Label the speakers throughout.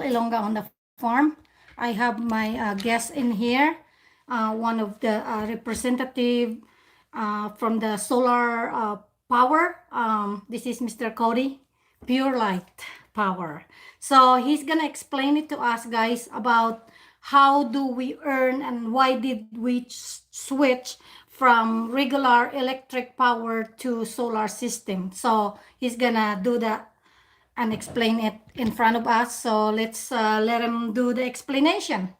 Speaker 1: Ilongga on the farm. I have my guest in here, one of the representative from the solar power. This is Mr. Cody, PureLight Power. So he's gonna explain it to us, guys, about how do we earn and why did we switch from regular electric power to solar system. So he's gonna do that and explain it in front of us. So let's let him do the explanation.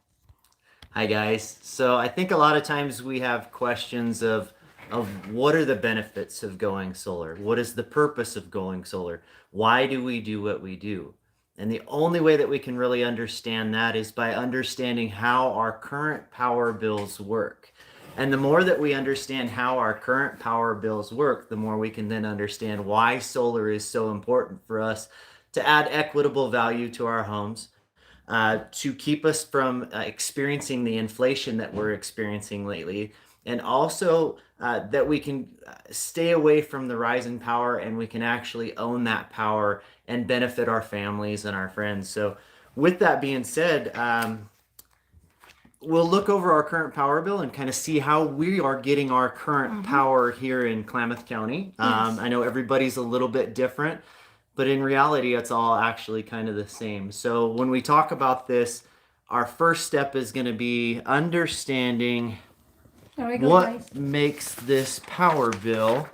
Speaker 2: Hi guys. So I think a lot of times we have questions of what are the benefits of going solar? What is the purpose of going solar? Why do we do what we do? And the only way that we can really understand that is by understanding how our current power bills work. And the more that we understand how our current power bills work, the more we can then understand why solar is so important for us to add equitable value to our homes, to keep us from experiencing the inflation that we're experiencing lately, and also that we can stay away from the rise in power and we can actually own that power and benefit our families and our friends. So with that being said, we'll look over our current power bill and kind of see how we are getting our current power here in Klamath County.
Speaker 1: Yes.
Speaker 2: I know everybody's a little bit different, but in reality, it's all actually kind of the same. So when we talk about this, our first step is going to be understanding
Speaker 1: There we go,
Speaker 2: what
Speaker 1: guys.
Speaker 2: makes this power bill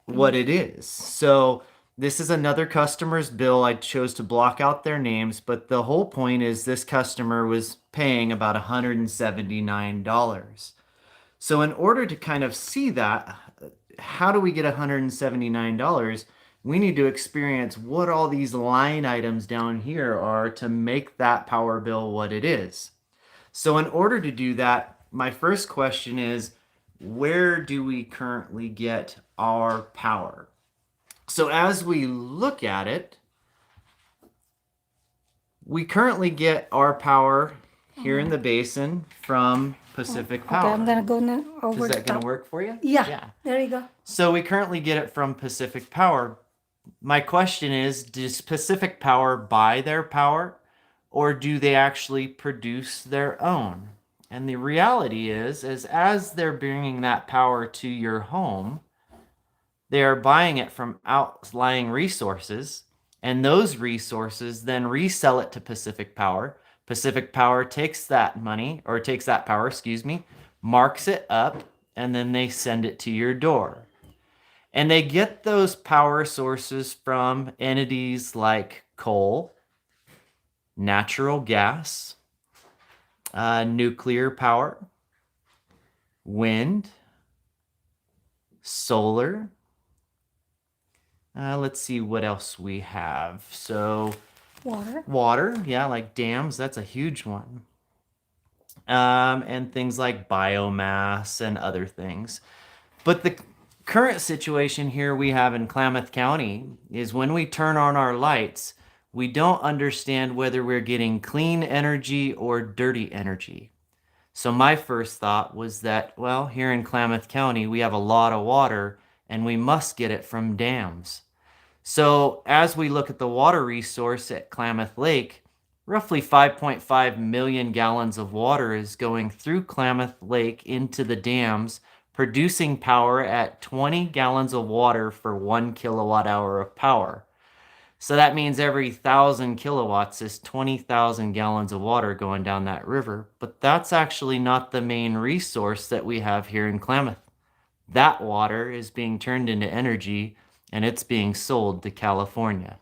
Speaker 2: what it is. So this is another customer's bill. I chose to block out their names, but the whole point is this customer was paying about $179. So in order to kind of see that, how do we get $179? We need to experience what all these line items down here are to make that power bill what it is. So in order to do that, my first question is, where do we currently get our power? So as we look at it, we currently get our power here in the basin from Pacific Power.
Speaker 1: Okay, I'm gonna go now over
Speaker 2: Is that
Speaker 1: the
Speaker 2: going
Speaker 1: top.
Speaker 2: to work for you?
Speaker 1: Yeah, there you go.
Speaker 2: So we currently get it from Pacific Power. My question is, does Pacific Power buy their power, or do they actually produce their own? And the reality is as they're bringing that power to your home, they are buying it from outlying resources, and those resources then resell it to Pacific Power. Pacific Power takes that money, or takes that power, marks it up, and then they send it to your door. And they get those power sources from entities like coal, natural gas, nuclear power, wind, solar. Let's see what else we have. So water, yeah, like dams, that's a huge one. And things like biomass and other things. But the current situation here we have in Klamath County is when we turn on our lights, we don't understand whether we're getting clean energy or dirty energy. So my first thought was that, well, here in Klamath County, we have a lot of water and we must get it from dams. So as we look at the water resource at Klamath Lake, roughly 5.5 million gallons of water is going through Klamath Lake into the dams, producing power at 20 gallons of water for 1 kilowatt hour of power. So that means every 1,000 kilowatts is 20,000 gallons of water going down that river. But that's actually not the main resource that we have here in Klamath. That water is being turned into energy and it's being sold to California.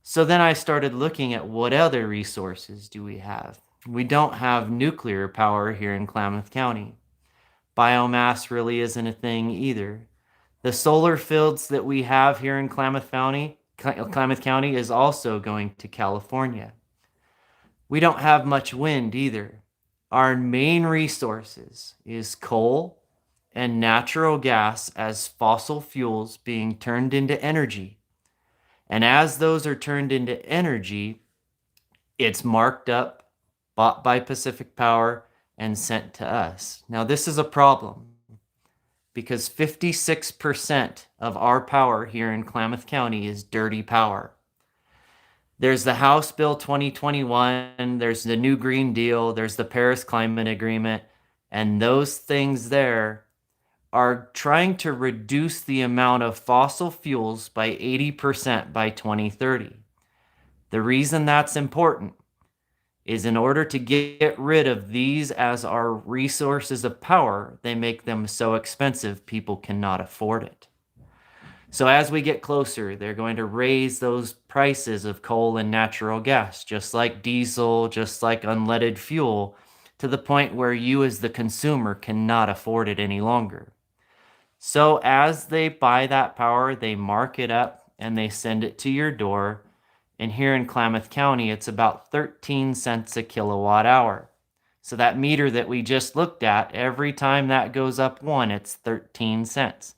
Speaker 2: So then I started looking at what other resources do we have. We don't have nuclear power here in Klamath County. Biomass really isn't a thing either. The solar fields that we have here in Klamath County is also going to California. We don't have much wind either. Our main resources is coal and natural gas as fossil fuels being turned into energy. And as those are turned into energy, it's marked up, bought by Pacific Power, and sent to us. Now, this is a problem because 56% of our power here in Klamath County is dirty power. There's the House Bill 2021, there's the new Green Deal, there's the Paris Climate Agreement, and those things there are trying to reduce the amount of fossil fuels by 80% by 2030. The reason that's important is in order to get rid of these as our resources of power, they make them so expensive people cannot afford it. So as we get closer, they're going to raise those prices of coal and natural gas, just like diesel, just like unleaded fuel, to the point where you as the consumer cannot afford it any longer. So as they buy that power, they mark it up and they send it to your door. And here in Klamath County, it's about 13 cents a kilowatt hour. So that meter that we just looked at, every time that goes up one, it's 13 cents.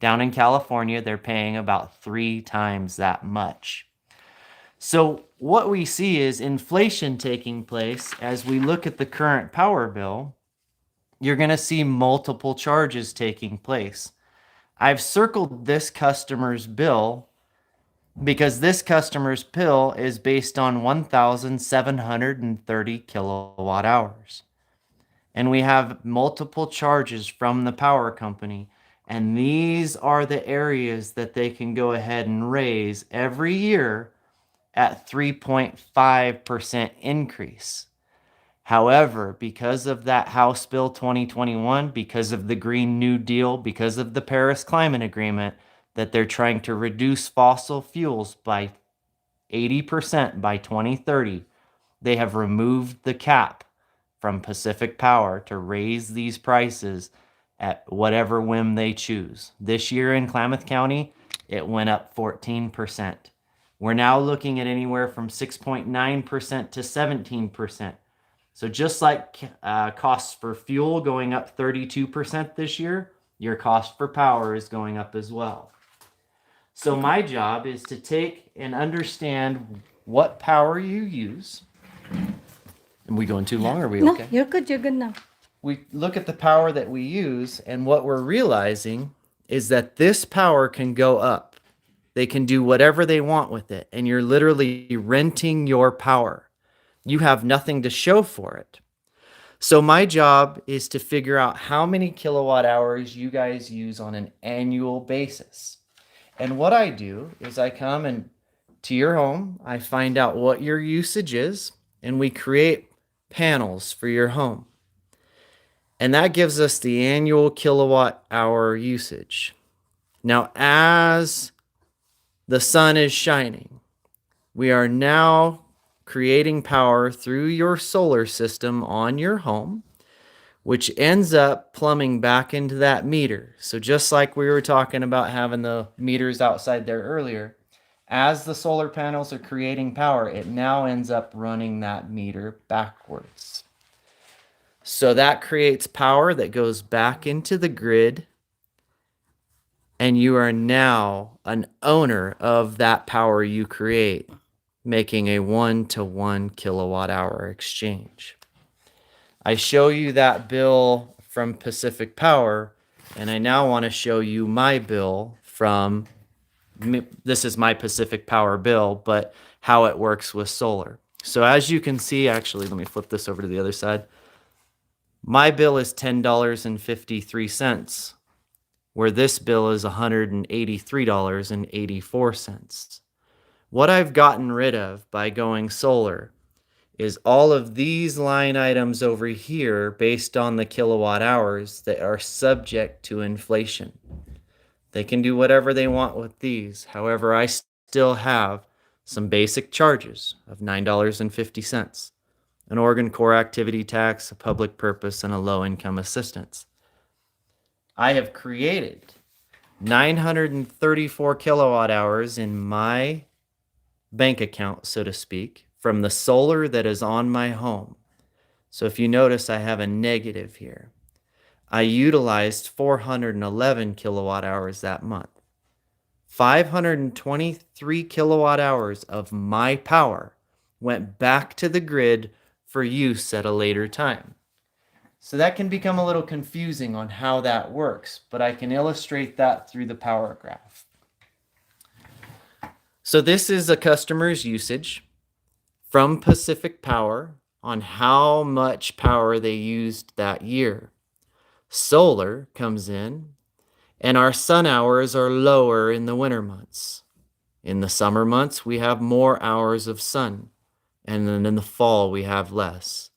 Speaker 2: Down in California, they're paying about 3 times that much. So what we see is inflation taking place as we look at the current power bill. You're going to see multiple charges taking place. I've circled this customer's bill because this customer's bill is based on 1,730 kilowatt hours. And we have multiple charges from the power company. And these are the areas that they can go ahead and raise every year at 3.5% increase. However, because of that House Bill 2021, because of the Green New Deal, because of the Paris Climate Agreement, that they're trying to reduce fossil fuels by 80% by 2030, they have removed the cap from Pacific Power to raise these prices at whatever whim they choose. This year in Klamath County, it went up 14%. We're now looking at anywhere from 6.9% to 17%. So just like costs for fuel going up 32% this year, your cost for power is going up as well. So my job is to take and understand what power you use. Are we going too long? Or are we okay?
Speaker 1: No, you're good. You're good now.
Speaker 2: We look at the power that we use, and what we're realizing is that this power can go up. They can do whatever they want with it, and you're literally renting your power. You have nothing to show for it. So my job is to figure out how many kilowatt hours you guys use on an annual basis. And what I do is I come and to your home, I find out what your usage is, and we create panels for your home. And that gives us the annual kilowatt hour usage. Now, as the sun is shining, we are now creating power through your solar system on your home, which ends up plumbing back into that meter. So just like we were talking about having the meters outside there earlier, as the solar panels are creating power, it now ends up running that meter backwards. So that creates power that goes back into the grid, and you are now an owner of that power you create, making a 1-to-1 kilowatt hour exchange. I show you that bill from Pacific Power, and I now want to show you my bill from, this is my Pacific Power bill, but how it works with solar. So as you can see, actually, let me flip this over to the other side. My bill is $10.53, where this bill is $183.84. What I've gotten rid of by going solar is all of these line items over here based on the kilowatt hours that are subject to inflation. They can do whatever they want with these. However, I still have some basic charges of $9.50, an Oregon Core Activity Tax, a public purpose, and a low-income assistance. I have created 934 kilowatt hours in my bank account, so to speak, from the solar that is on my home. So if you notice, I have a negative here. I utilized 411 kilowatt hours that month. 523 kilowatt hours of my power went back to the grid for use at a later time. So that can become a little confusing on how that works, but I can illustrate that through the power graph. So this is a customer's usage. from Pacific Power on how much power they used that year. Solar comes in, and our sun hours are lower in the winter months. In the summer months, we have more hours of sun, and then in the fall, we have less.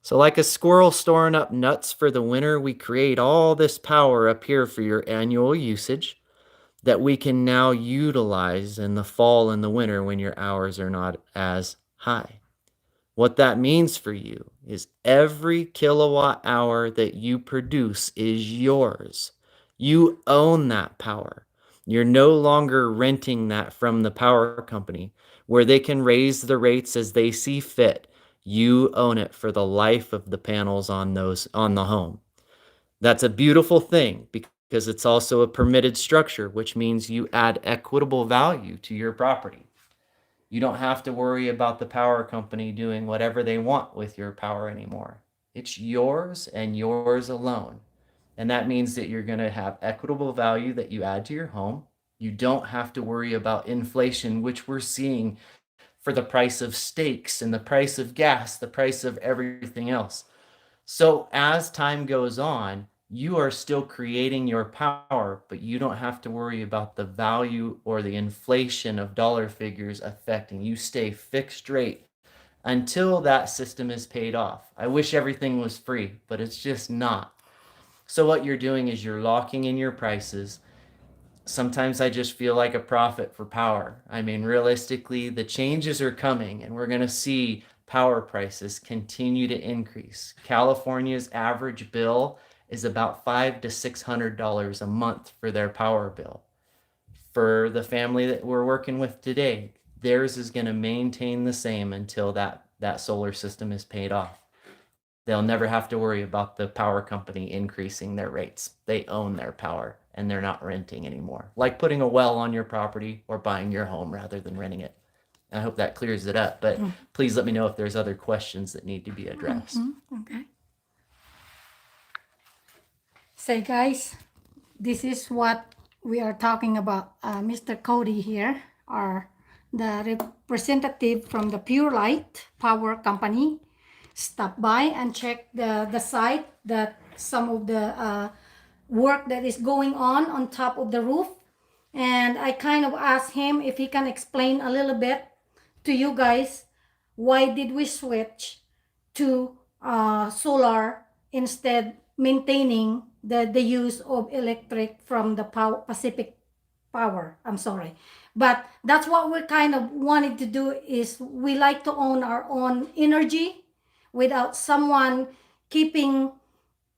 Speaker 2: So, like a squirrel storing up nuts for the winter, we create all this power up here for your annual usage that we can now utilize in the fall and the winter when your hours are not as high. What that means for you is every kilowatt hour that you produce is yours. You own that power. You're no longer renting that from the power company where they can raise the rates as they see fit. You own it for the life of the panels on the home. That's a beautiful thing because it's also a permitted structure, which means you add equitable value to your property. You don't have to worry about the power company doing whatever they want with your power anymore. It's yours and yours alone. And that means that you're going to have equitable value that you add to your home. You don't have to worry about inflation, which we're seeing for the price of steaks and the price of gas, the price of everything else. So as time goes on, you are still creating your power, but you don't have to worry about the value or the inflation of dollar figures affecting. You stay fixed rate until that system is paid off. I wish everything was free, but it's just not. So what you're doing is you're locking in your prices. Sometimes I just feel like a prophet for power. I mean, realistically, the changes are coming, and we're going to see power prices continue to increase. California's average bill is about $500 to $600 a month for their power bill. For the family that we're working with today, theirs is going to maintain the same until that solar system is paid off. They'll never have to worry about the power company increasing their rates. They own their power and they're not renting anymore. Like putting a well on your property or buying your home rather than renting it. I hope that clears it up, but please let me know if there's other questions that need to be addressed.
Speaker 1: Okay. So guys, this is what we are talking about. Mr. Cody here, are the representative from the PureLight Power Company. Stop by and check the site, that some of the work that is going on top of the roof. And I kind of asked him if he can explain a little bit to you guys, why did we switch to solar instead maintaining the use of electric from the Pacific Power. I'm sorry. But that's what we kind of wanted to do, is we like to own our own energy without someone keeping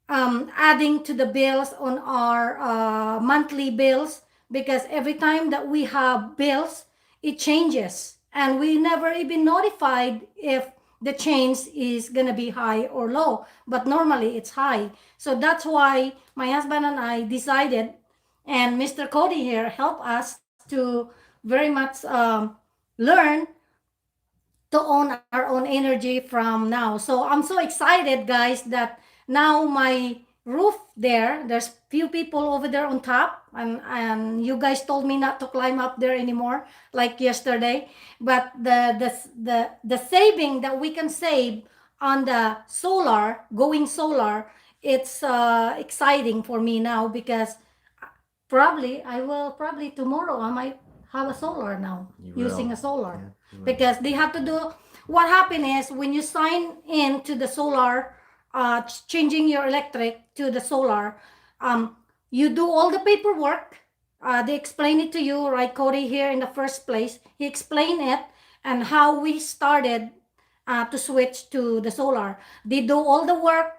Speaker 1: adding to the bills on our monthly bills, because every time that we have bills, it changes and we never even notified if the change is gonna be high or low, but normally it's high. So that's why my husband and I decided, and Mr. Cody here helped us to very much learn to own our own energy from now. So I'm so excited, guys, that now my roof there's few people over there on top, and you guys told me not to climb up there anymore like yesterday. But the saving that we can save on the solar, going solar, it's exciting for me now, because probably tomorrow I might have a solar now, using a solar. Yeah, because they have to do, what happened is when you sign in to the solar, changing your electric to the solar, you do all the paperwork. They explain it to you, right, Cody, here in the first place. He explained it and how we started to switch to the solar. They do all the work,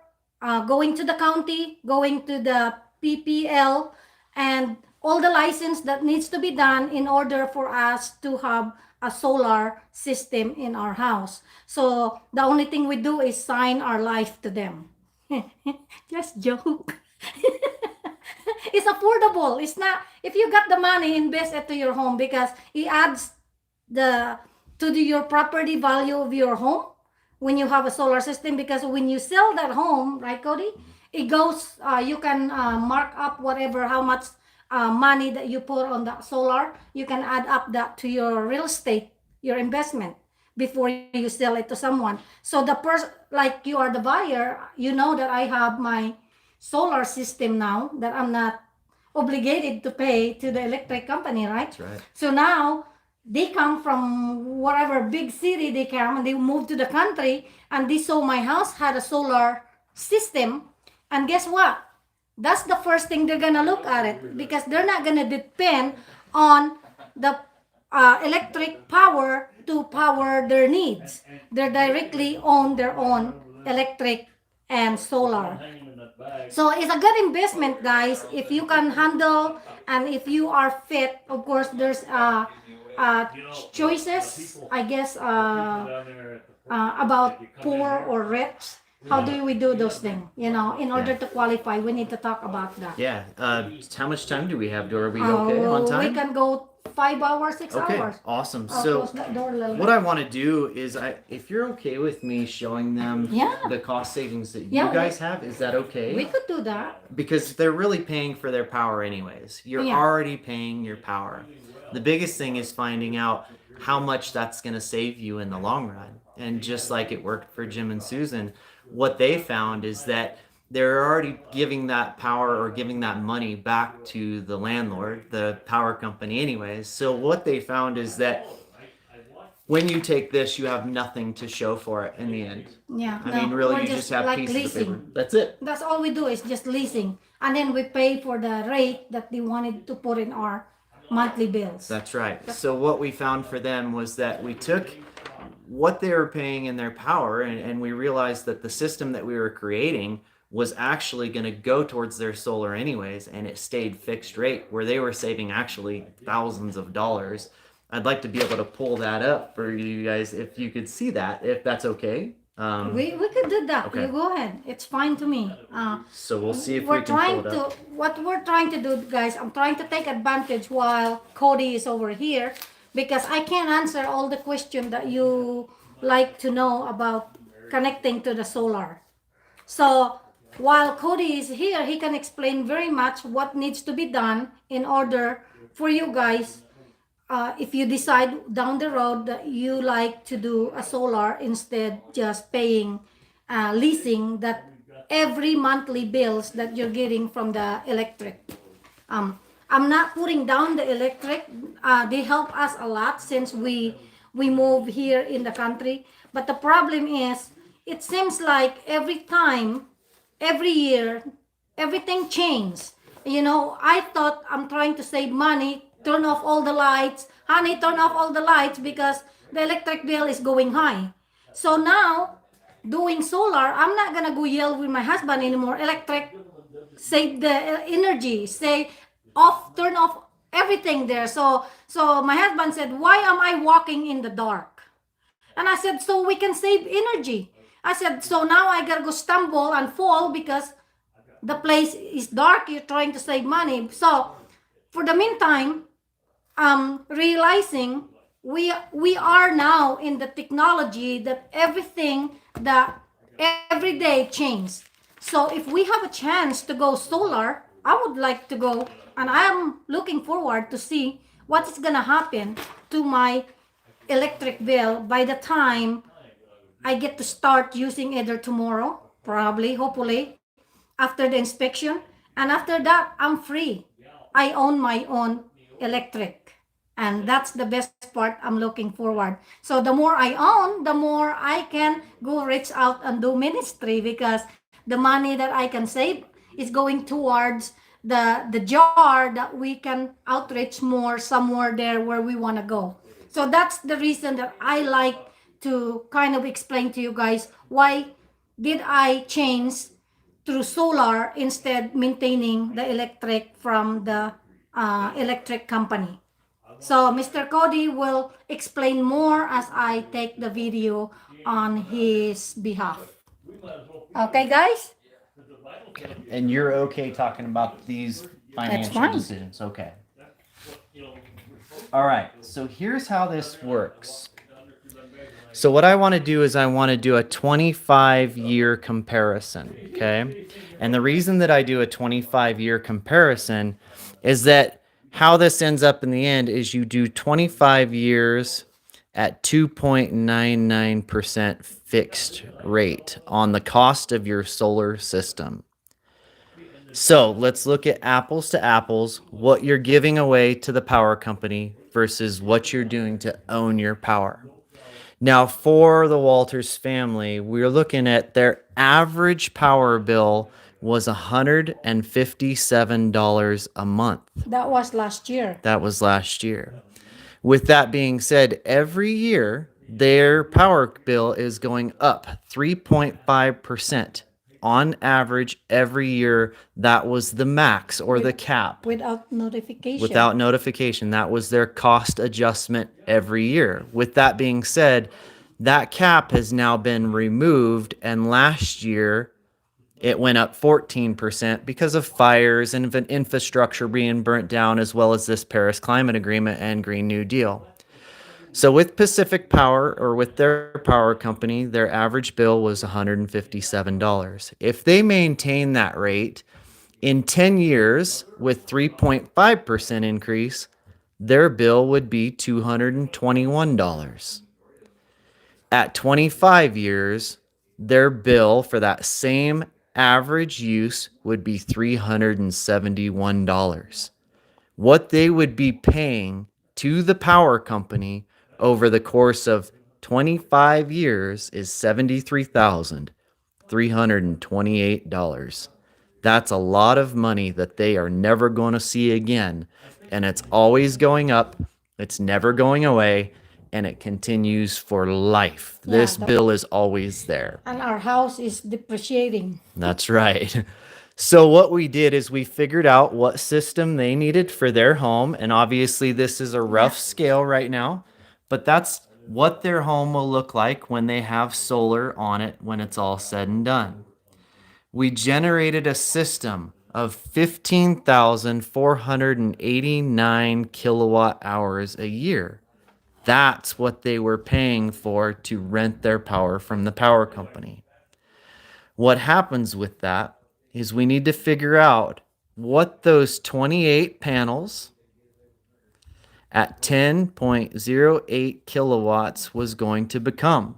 Speaker 1: going to the county, going to the PPL, and all the license that needs to be done in order for us to have a solar system in our house. So the only thing we do is sign our life to them. Just joke. It's affordable. It's not, if you got the money, invest it to your home, because it adds your property value of your home when you have a solar system. Because when you sell that home, right, Cody, it goes, you can mark up whatever, how much money that you put on the solar, you can add up that to your real estate, your investment. before you sell it to someone. So the person, like you are the buyer, you know that I have my solar system now that I'm not obligated to pay to the electric company, right?
Speaker 2: That's right.
Speaker 1: So now they come from whatever big city they come, and they move to the country, and they saw my house had a solar system, and guess what? That's the first thing they're gonna look at it, because they're not gonna depend on the electric power to power their needs. They're directly on their own electric and solar. So it's a good investment, guys, if you can handle and if you are fit. Of course, there's choices, I guess, about poor or rich. How do we do those things? You know, in order to qualify, we need to talk about that.
Speaker 2: Yeah. How much time do we have? Are we okay on time?
Speaker 1: We can go 5 hours, 6
Speaker 2: Okay,
Speaker 1: hours.
Speaker 2: awesome.
Speaker 1: I'll
Speaker 2: So
Speaker 1: close that door a little
Speaker 2: what
Speaker 1: bit.
Speaker 2: I want to do is, if you're okay with me showing them
Speaker 1: Yeah.
Speaker 2: the cost savings that
Speaker 1: Yeah,
Speaker 2: you guys have, is that okay?
Speaker 1: We could do that.
Speaker 2: Because they're really paying for their power anyways. You're
Speaker 1: Yeah.
Speaker 2: already paying your power. The biggest thing is finding out how much that's going to save you in the long run. And just like it worked for Jim and Susan, what they found is that they're already giving that power or giving that money back to the landlord, the power company anyways. So what they found is that when you take this, you have nothing to show for it in the end.
Speaker 1: Yeah.
Speaker 2: I mean, really,
Speaker 1: we're
Speaker 2: you just have
Speaker 1: like
Speaker 2: pieces of paper.
Speaker 1: leasing.
Speaker 2: That's it.
Speaker 1: That's all we do is just leasing. And then we pay for the rate that they wanted to put in our monthly bills.
Speaker 2: That's right. So what we found for them was that we took what they were paying in their power, and we realized that the system that we were creating was actually going to go towards their solar anyways, and it stayed fixed rate where they were saving actually thousands of dollars. I'd like to be able to pull that up for you guys if you could see that, if that's okay.
Speaker 1: We could do that.
Speaker 2: Okay.
Speaker 1: You go ahead. It's fine to me.
Speaker 2: So we'll see if
Speaker 1: We're
Speaker 2: we can
Speaker 1: trying
Speaker 2: pull it up.
Speaker 1: what we're trying to do, guys, I'm trying to take advantage while Cody is over here, because I can't answer all the questions that you like to know about connecting to the solar. So while Cody is here, he can explain very much what needs to be done in order for you guys, if you decide down the road that you like to do a solar instead just paying leasing that every monthly bills that you're getting from the electric. I'm not putting down the electric. They help us a lot since we move here in the country. But the problem is, it seems like every time, every year, everything changes. You know, I thought I'm trying to save money, turn off all the lights. Honey, turn off all the lights because the electric bill is going high. So now, doing solar, I'm not gonna go yell with my husband anymore. Electric, save the energy, say off, turn off everything there. So my husband said, why am I walking in the dark? And I said, so we can save energy. I said, so now I gotta go stumble and fall because the place is dark. You're trying to save money. So for the meantime, realizing we are now in the technology that everything that every day changes. So if we have a chance to go solar, I would like to go, and I am looking forward to see what is gonna happen to my electric bill by the time I get to start using either tomorrow, probably, hopefully, after the inspection. And after that, I'm free. I own my own electric. And that's the best part I'm looking forward. So the more I own, the more I can go reach out and do ministry, because the money that I can save is going towards the jar that we can outreach more somewhere there where we want to go. So that's the reason that I like to kind of explain to you guys why did I change through solar instead maintaining the electric from the electric company. So Mr. Cody will explain more as I take the video on his behalf. Okay, guys?
Speaker 2: And you're okay talking about these financial
Speaker 1: fine.
Speaker 2: decisions. Okay. All right. So here's how this works. So what I want to do is I want to do a 25-year comparison, okay? And the reason that I do a 25-year comparison is that how this ends up in the end is you do 25 years at 2.99% fixed rate on the cost of your solar system. So let's look at apples to apples, what you're giving away to the power company versus what you're doing to own your power. Now, for the Walters family, we're looking at their average power bill was $157 a month.
Speaker 1: That was last year.
Speaker 2: That was last year. With that being said, every year their power bill is going up 3.5% on average every year. That was the max or the cap.
Speaker 1: Without notification.
Speaker 2: Without notification. That was their cost adjustment every year. With that being said, that cap has now been removed, and last year it went up 14% because of fires and infrastructure being burnt down, as well as this Paris Climate Agreement and Green New Deal. So with Pacific Power, or with their power company, their average bill was $157. If they maintain that rate in 10 years with 3.5% increase, their bill would be $221. At 25 years, their bill for that same average use would be $371. What they would be paying to the power company over the course of 25 years is $73,328. That's a lot of money that they are never going to see again. And it's always going up. It's never going away. And it continues for life. This bill is always there.
Speaker 1: And our house is depreciating.
Speaker 2: That's right. So what we did is we figured out what system they needed for their home. And obviously this is a rough scale right now, but that's what their home will look like when they have solar on it when it's all said and done. We generated a system of 15,489 kilowatt hours a year. That's what they were paying for to rent their power from the power company. What happens with that is we need to figure out what those 28 panels at 10.08 kilowatts was going to become.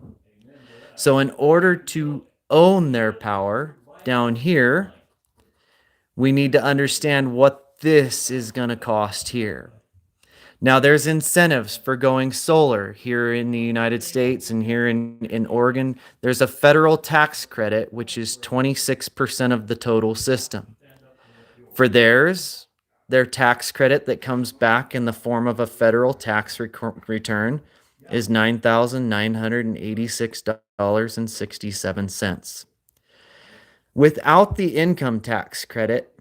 Speaker 2: So in order to own their power down here, we need to understand what this is going to cost here. Now, there's incentives for going solar here in the United States and here in Oregon. There's a federal tax credit, which is 26% of the total system. For theirs, their tax credit that comes back in the form of a federal tax return is $9,986.67. Without the income tax credit,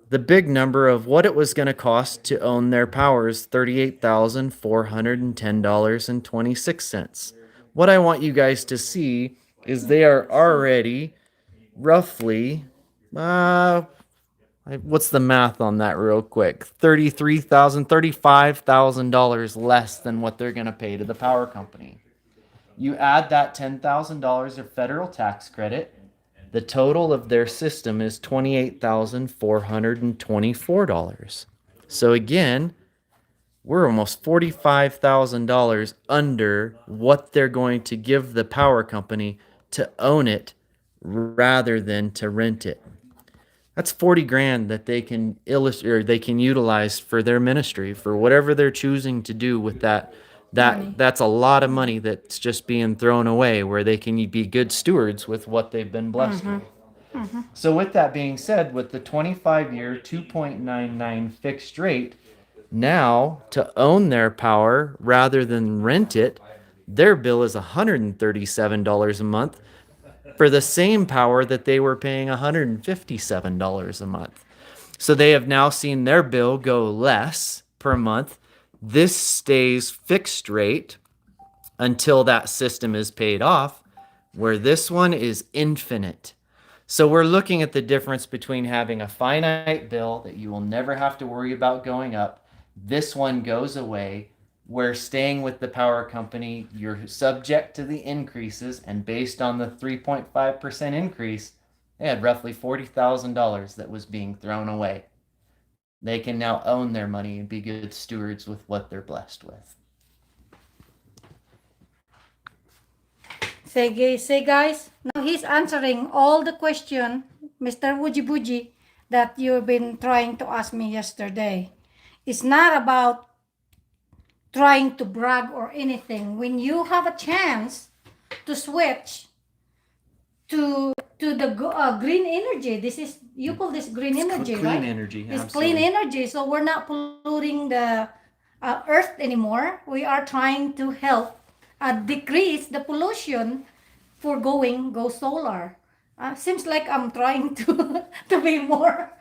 Speaker 2: the big number of what it was going to cost to own their power is $38,410.26. What I want you guys to see is they are already roughly, what's the math on that real quick? $35,000 less than what they're going to pay to the power company. You add that $10,000 of federal tax credit, the total of their system is $28,424. So again, we're almost $45,000 under what they're going to give the power company to own it rather than to rent it. That's 40 grand that they can they can utilize for their ministry, for whatever they're choosing to do with that. That's a lot of money that's just being thrown away, where they can be good stewards with what they've been blessed with. So with that being said, with the 25-year 2.99 fixed rate, now to own their power rather than rent it, their bill is $137 a month for the same power that they were paying $157 a month. So they have now seen their bill go less per month. This stays fixed rate until that system is paid off, where this one is infinite. So we're looking at the difference between having a finite bill that you will never have to worry about going up. This one goes away. Where staying with the power company, you're subject to the increases, and based on the 3.5% increase, they had roughly $40,000 that was being thrown away. They can now own their money and be good stewards with what they're blessed with.
Speaker 1: say guys, now he's answering all the question, Mr. Wuji Buji, that you've been trying to ask me yesterday. It's not about trying to brag or anything. When you have a chance to switch to the green energy, this is, you call this green energy,
Speaker 2: clean
Speaker 1: right?
Speaker 2: energy,
Speaker 1: It's
Speaker 2: absolutely.
Speaker 1: clean energy, so we're not polluting the earth anymore. We are trying to help decrease the pollution for go solar. Seems like I'm trying to to be more.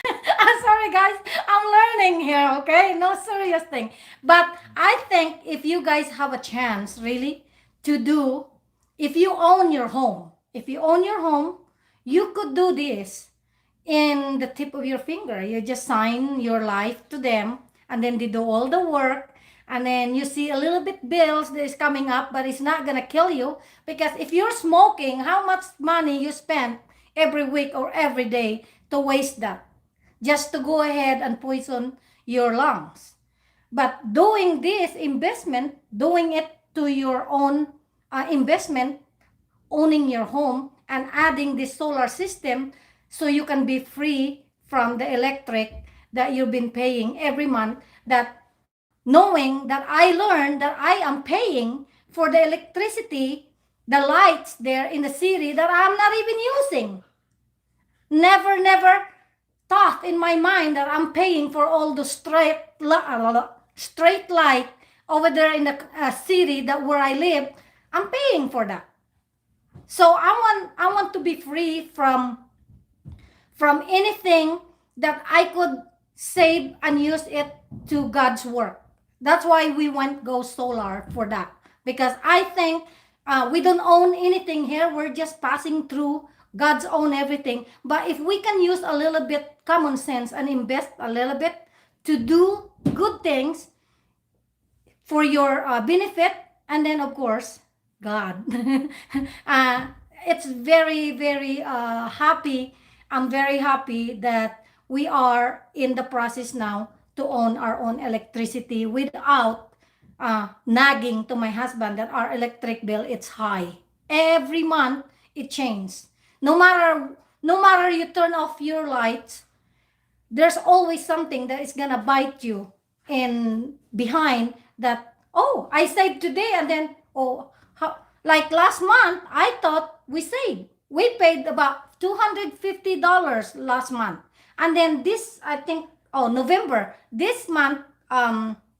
Speaker 1: I'm sorry, guys. I'm learning here, okay? No serious thing. But I think if you guys have a chance, really, to do, if you own your home, you could do this in the tip of your finger. You just sign your life to them, and then they do all the work. And then you see a little bit bills that is coming up, but it's not gonna kill you, because if you're smoking, how much money you spend every week or every day to waste that, just to go ahead and poison your lungs. But doing this investment, doing it to your own investment, owning your home and adding this solar system, so you can be free from the electric that you've been paying every month, that knowing that I learned that I am paying for the electricity, the lights there in the city that I'm not even using. Never thought in my mind that I'm paying for all the straight light over there in the city that where I live. I'm paying for that. So I want to be free from anything that I could save and use it to God's work. That's why we went go solar for that, because I think we don't own anything here. We're just passing through. God's own everything. But if we can use a little bit common sense and invest a little bit to do good things for your benefit, and then of course God. It's very happy. I'm very happy that we are in the process now to own our own electricity without nagging to my husband that our electric bill it's high. Every month it changes. No matter you turn off your lights, there's always something that is gonna bite you in behind, that, oh, I saved today, and then, oh, like last month I thought we saved. We paid about $250 last month, and then this, I think, oh, November this month,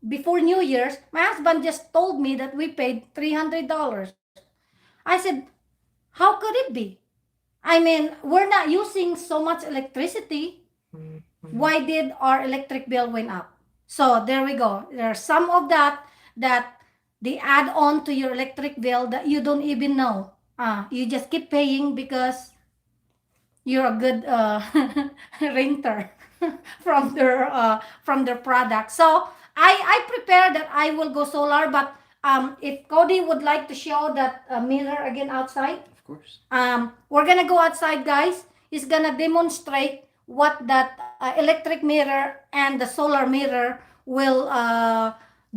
Speaker 1: before New Year's, my husband just told me that we paid $300. I said, how could it be? I mean, we're not using so much electricity. Why did our electric bill went up? So there we go. There's some of that they add on to your electric bill that you don't even know. You just keep paying because you're a good renter from their product. So I prepare that I will go solar, but if Cody would like to show that mirror again outside.
Speaker 2: Of course.
Speaker 1: We're gonna go outside, guys. He's gonna demonstrate what that electric mirror and the solar mirror will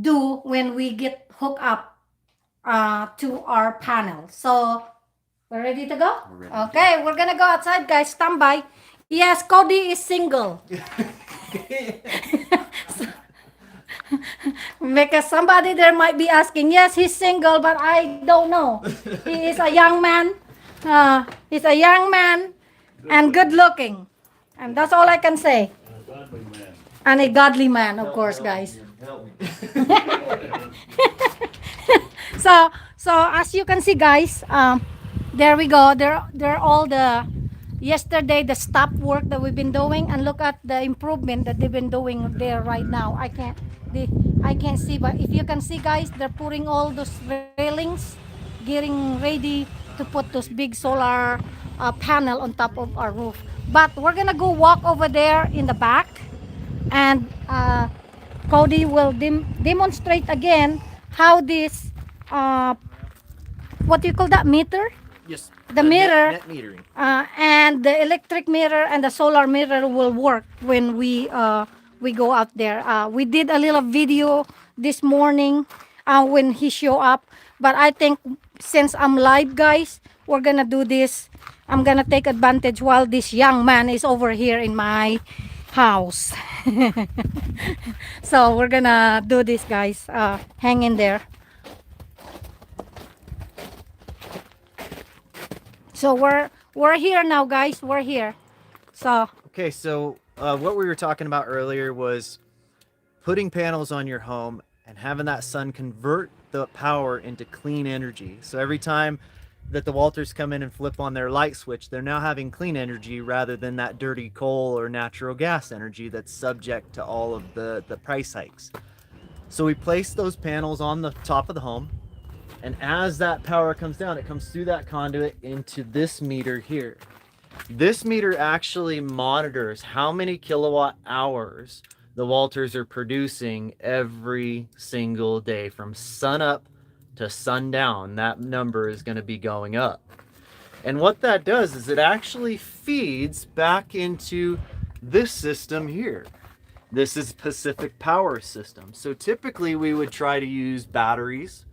Speaker 1: do when we get hooked up to our panel. So we're ready to go?
Speaker 2: We're ready.
Speaker 1: Okay, we're gonna go outside, guys. Stand by. Yes, Cody is single. Because somebody there might be asking, yes, he's single, but I don't know. He is a young man. He's a young man and good looking. And that's all I can say. And a godly man, of course, guys.
Speaker 2: Help me.
Speaker 1: So as you can see, guys, there we go. There all the yesterday the stop work that we've been doing, and look at the improvement that they've been doing there right now. I can't see, but if you can see, guys, they're putting all those railings, getting ready to put those big solar panel on top of our roof. But we're gonna go walk over there in the back, and Cody will demonstrate again how this what do you call that, meter?
Speaker 2: Yes.
Speaker 1: The mirror,
Speaker 2: net metering.
Speaker 1: and the electric mirror and the solar mirror will work when we go out there. We did a little video this morning when he show up, but I think since I'm live, guys, we're gonna do this. I'm gonna take advantage while this young man is over here in my house. So we're gonna do this, guys. Hang in there. So we're here now, guys. We're here. So
Speaker 2: Okay, so what we were talking about earlier was putting panels on your home and having that sun convert the power into clean energy. So every time that the Walters come in and flip on their light switch, they're now having clean energy rather than that dirty coal or natural gas energy that's subject to all of the price hikes. So we place those panels on the top of the home, and as that power comes down, it comes through that conduit into this meter here. This meter actually monitors how many kilowatt hours the Walters are producing every single day from sun up to sundown. That number is going to be going up. And what that does is it actually feeds back into this system here. This is Pacific Power system. So typically we would try to use batteries.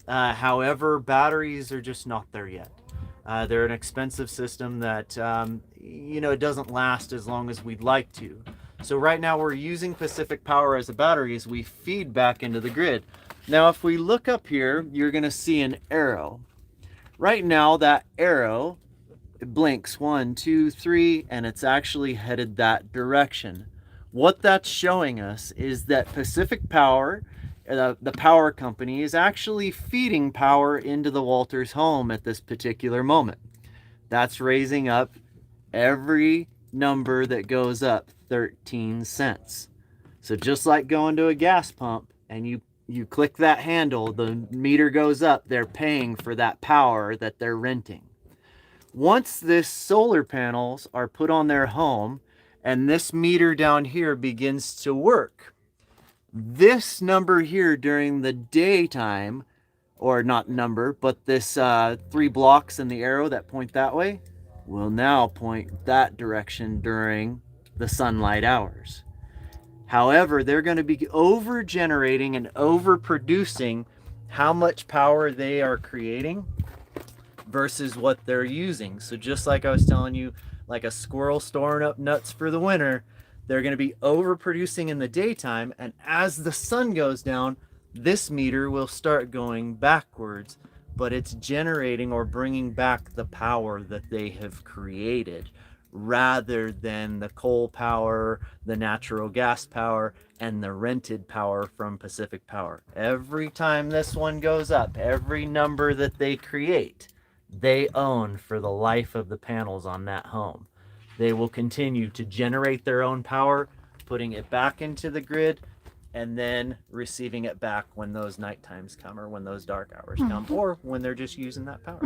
Speaker 2: However, batteries are just not there yet. They're an expensive system that, it doesn't last as long as we'd like to. So right now we're using Pacific Power as a battery as we feed back into the grid. Now, if we look up here, you're going to see an arrow. Right now, that arrow, it blinks 1, 2, 3, and it's actually headed that direction. What that's showing us is that Pacific Power, the power company, is actually feeding power into the Walters home at this particular moment. That's raising up every number that goes up 13 cents. So just like going to a gas pump and you click that handle, the meter goes up, they're paying for that power that they're renting. Once this solar panels are put on their home and this meter down here begins to work, this number here during the daytime, or not number, but this 3 blocks in the arrow that point that way, will now point that direction during the sunlight hours. However, they're going to be over generating and overproducing how much power they are creating versus what they're using. So just like I was telling you, like a squirrel storing up nuts for the winter, they're going to be overproducing in the daytime, and as the sun goes down, this meter will start going backwards, but it's generating or bringing back the power that they have created rather than the coal power, the natural gas power, and the rented power from Pacific Power. Every time this one goes up, every number that they create, they own for the life of the panels on that home. They will continue to generate their own power, putting it back into the grid, and then receiving it back when those night times come, or when those dark hours come, or when they're just using that power.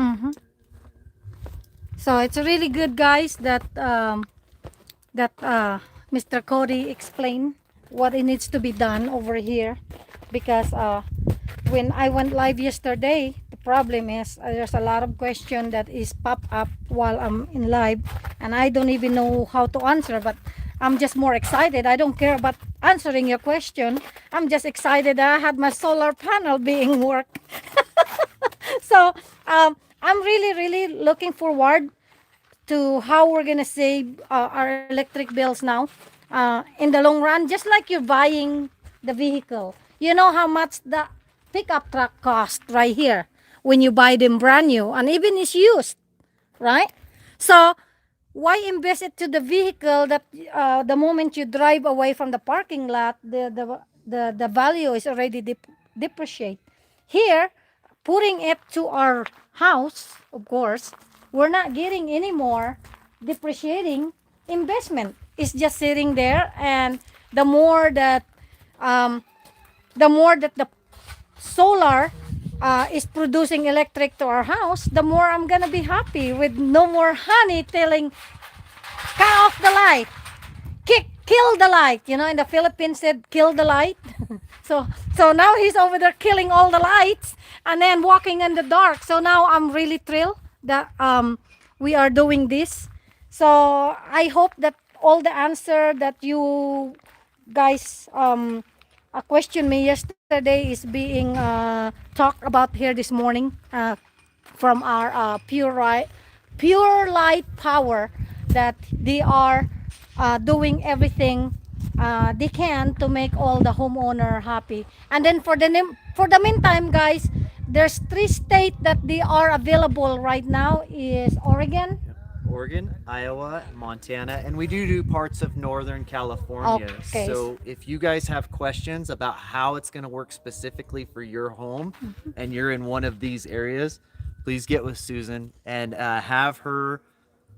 Speaker 1: So it's really good, guys, that Mr. Cody explained what it needs to be done over here, because when I went live yesterday, the problem is there's a lot of question that is pop up while I'm in live, and I don't even know how to answer, but I'm just more excited. I don't care about answering your question. I'm just excited that I had my solar panel being worked. So I'm really looking forward to how we're gonna save our electric bills now in the long run. Just like you're buying the vehicle, you know how much the pickup truck cost right here when you buy them brand new, and even it's used, right? So why invest it to the vehicle that the moment you drive away from the parking lot, the value is already depreciate. Here, putting it to our house, of course, we're not getting any more depreciating investment. It's just sitting there, and the more that the solar is producing electric to our house, the more I'm gonna be happy, with no more honey telling, cut off the light, kill the light. You know, in the Philippines said, kill the light. So now he's over there killing all the lights and then walking in the dark. So now I'm really thrilled that we are doing this. So I hope that all the answer that you guys questioned me yesterday is being talked about here this morning. from our Pure Light Power, that they are doing everything they can to make all the homeowner happy. And then for the meantime, guys, there's 3 states that they are available right now is Oregon.
Speaker 2: Oregon, Iowa, Montana, and we do parts of Northern California.
Speaker 1: Okay.
Speaker 2: So if you guys have questions about how it's going to work specifically for your home and you're in one of these areas, please get with Susan and have her,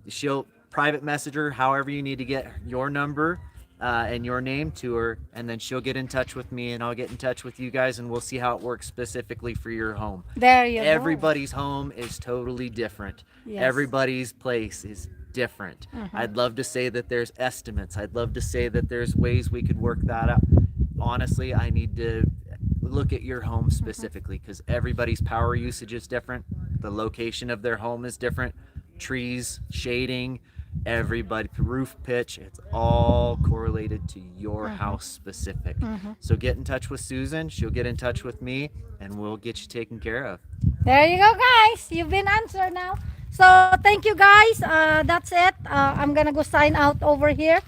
Speaker 2: she'll private message her however you need to get your number and your name to her, and then she'll get in touch with me and I'll get in touch with you guys and we'll see how it works specifically for your home.
Speaker 1: There you go.
Speaker 2: Everybody's home is totally different.
Speaker 1: Yes.
Speaker 2: Everybody's place is different. I'd love to say that there's estimates. I'd love to say that there's ways we could work that out. Honestly, I need to look at your home specifically because everybody's power usage is different. The location of their home is different. Trees, shading, everybody, roof pitch, it's all correlated to your house specific. So get in touch with Susan. She'll get in touch with me and we'll get you taken care of.
Speaker 1: There you go, guys. You've been answered now. So thank you, guys. That's it. I'm gonna go sign out over here.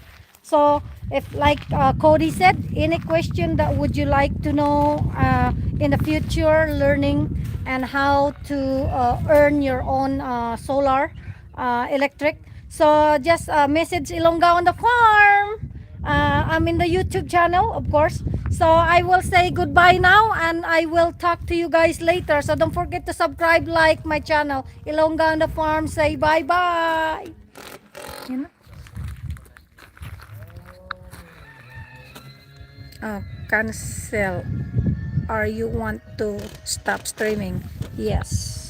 Speaker 1: So if like Cody said, any question that would you like to know in the future, learning and how to earn your own solar electric, so just message Ilongga on the farm. I'm in the YouTube channel, of course. So I will say goodbye now and I will talk to you guys later. So don't forget to subscribe, like my channel. Ilongga on the farm, say bye-bye. You know? Cancel. Or you want to stop streaming? Yes.